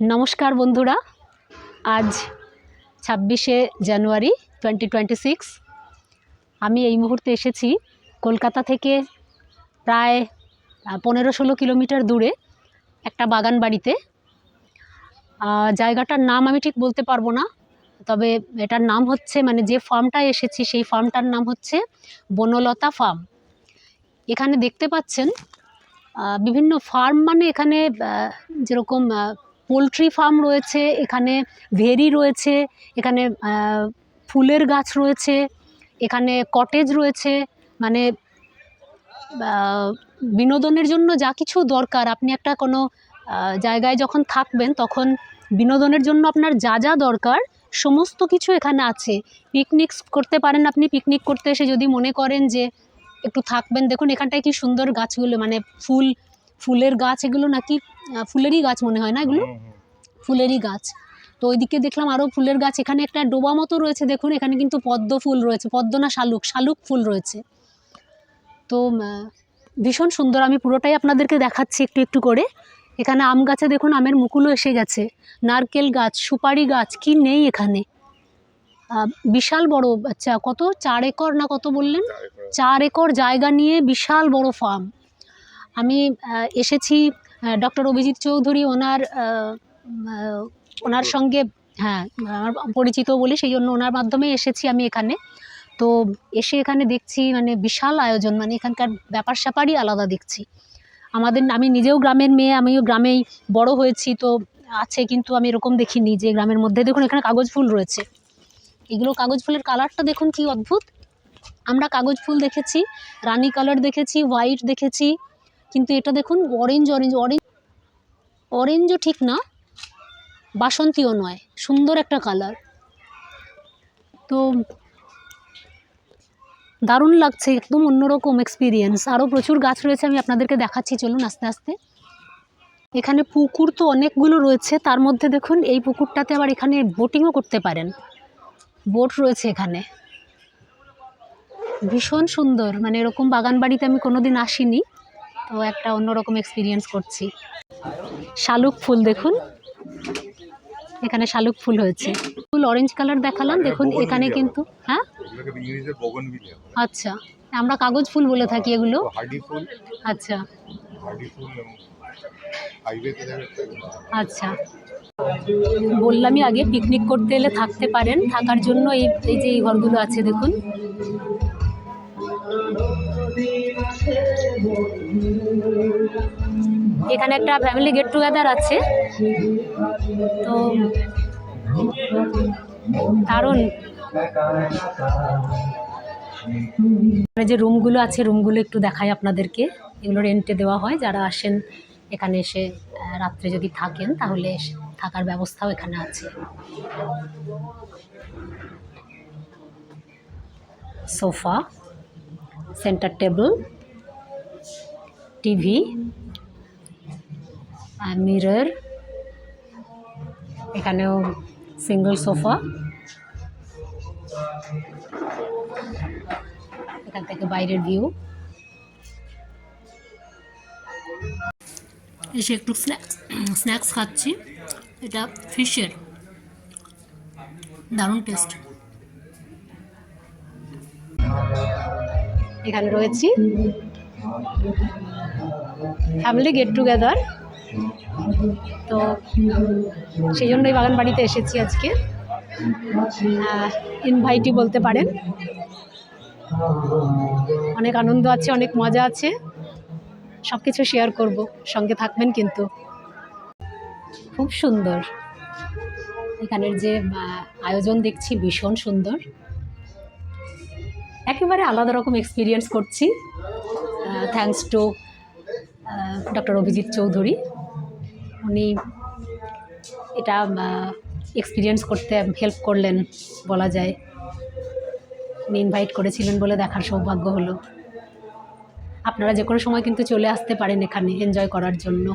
নমস্কার বন্ধুরা, আজ 26শে জানুয়ারি 2026। আমি এই মুহূর্তে এসেছি কলকাতা থেকে প্রায় 15-16 কিলোমিটার দূরে একটা বাগান বাড়িতে। জায়গাটার নাম আমি ঠিক বলতে পারবো না, তবে এটার নাম হচ্ছে, মানে যে ফার্মটায় এসেছি সেই ফার্মটার নাম হচ্ছে বনলতা ফার্ম। এখানে দেখতে পাচ্ছেন বিভিন্ন ফার্ম, মানে এখানে যেরকম পোলট্রি ফার্ম রয়েছে, এখানে ভেরি রয়েছে, এখানে ফুলের গাছ রয়েছে, এখানে কটেজ রয়েছে, মানে বিনোদনের জন্য যা কিছু দরকার, আপনি একটা কোনো জায়গায় যখন থাকবেন তখন বিনোদনের জন্য আপনার যা যা দরকার সমস্ত কিছু এখানে আছে। পিকনিক করতে পারেন আপনি। পিকনিক করতে এসে যদি মনে করেন যে একটু থাকবেন, দেখুন এখানটায় কি সুন্দর গাছগুলো, মানে ফুলের গাছ, এগুলো নাকি ফুলেরই গাছ মনে হয় না, এগুলো ফুলেরই গাছ। তো ওইদিকে দেখলাম আরও ফুলের গাছ। এখানে একটা ডোবা মতো রয়েছে, দেখুন এখানে কিন্তু পদ্ম ফুল রয়েছে, পদ্ম না শালুক ফুল রয়েছে। তো ভীষণ সুন্দর। আমি পুরোটাই আপনাদেরকে দেখাচ্ছি একটু একটু করে। এখানে আম গাছে দেখুন আমের মুকুলও এসে গেছে, নারকেল গাছ, সুপারি গাছ, কি নেই এখানে। বিশাল বড়, আচ্ছা কত, 4 একর না কত বললেন? 4 একর জায়গা নিয়ে বিশাল বড় ফার্ম। আমি এসেছি ডক্টর অভিজিৎ চৌধুরী, ওনার সঙ্গে, হ্যাঁ আমার পরিচিত বলি, সেই জন্য ওনার মাধ্যমেই এসেছি আমি এখানে। তো এসে এখানে দেখছি মানে বিশাল আয়োজন, মানে এখানকার ব্যাপার স্যাপারই আলাদা দেখছি। আমি নিজেও গ্রামের মেয়ে, আমিও গ্রামেই বড় হয়েছি, তো আছে, কিন্তু আমি এরকম দেখিনি যে গ্রামের মধ্যে। দেখুন এখানে কাগজ ফুল রয়েছে, এগুলো কাগজ ফুলের কালারটা দেখুন কি অদ্ভুত। আমরা কাগজ ফুল দেখেছি, রানী কালার দেখেছি, হোয়াইট দেখেছি, কিন্তু এটা দেখুন অরেঞ্জও ঠিক না, বাসন্তীও নয়, সুন্দর একটা কালার। তো দারুণ লাগছে, একদম অন্যরকম এক্সপিরিয়েন্স। আরও প্রচুর গাছ রয়েছে, আমি আপনাদেরকে দেখাচ্ছি, চলুন আস্তে আস্তে। এখানে পুকুর তো অনেকগুলো রয়েছে, তার মধ্যে দেখুন এই পুকুরটাতে আবার এখানে বোটিংও করতে পারেন, বোট রয়েছে এখানে। ভীষণ সুন্দর, মানে এরকম বাগান বাড়িতে আমি কোনোদিন আসিনি, তো একটা অন্যরকম এক্সপিরিয়েন্স করছি। শালুক ফুল দেখুন, এখানে শালুক ফুল হয়েছে। ফুল অরেঞ্জ কালার দেখালাম, দেখুন এখানে কিন্তু, হ্যাঁ আচ্ছা, আমরা কাগজ ফুল বলে থাকি এগুলো। আচ্ছা আচ্ছা, বললামই আগে, পিকনিক করতে এলে থাকতে পারেন, থাকার জন্য এই যে এই ঘরগুলো আছে দেখুন। এখানে একটা ফ্যামিলি গেট টুগেদার আছে, তো দারুণ। যে রুমগুলো আছে, রুমগুলো একটু দেখাই আপনাদেরকে। এগুলো রেন্টে দেওয়া হয়, যারা আসেন এখানে এসে রাত্রে যদি থাকেন তাহলে থাকার ব্যবস্থাও এখানে আছে। Sofa, centre table, TV, mirror, এখানেও সিঙ্গল সোফা। এখান থেকে বাইরের ভিউ। এসে একটু স্ন্যাক্স খাচ্ছি, এটা ফিশের, দারুণ টেস্ট। এখানে রয়েছি, ফ্যামিলি গেট টুগেদার, তো সেই জন্যই বাগান বাড়িতে এসেছি আজকে। ইনভাইটই বলতে পারেন। অনেক আনন্দ আছে, অনেক মজা আছে, সব কিছু শেয়ার করব, সঙ্গে থাকবেন কিন্তু। খুব সুন্দর এখানের যে আয়োজন দেখছি, ভীষণ সুন্দর, একেবারে আলাদা রকম এক্সপিরিয়েন্স করছি। Thanks to doctor Abhijit Chowdhury, উনি এটা এক্সপিরিয়েন্স করতে হেল্প করলেন বলা যায়। উনি ইনভাইট করেছিলেন বলে দেখার সৌভাগ্য হলো। আপনারা যে কোনো সময় কিন্তু চলে আসতে পারেন এখানে এনজয় করার জন্য।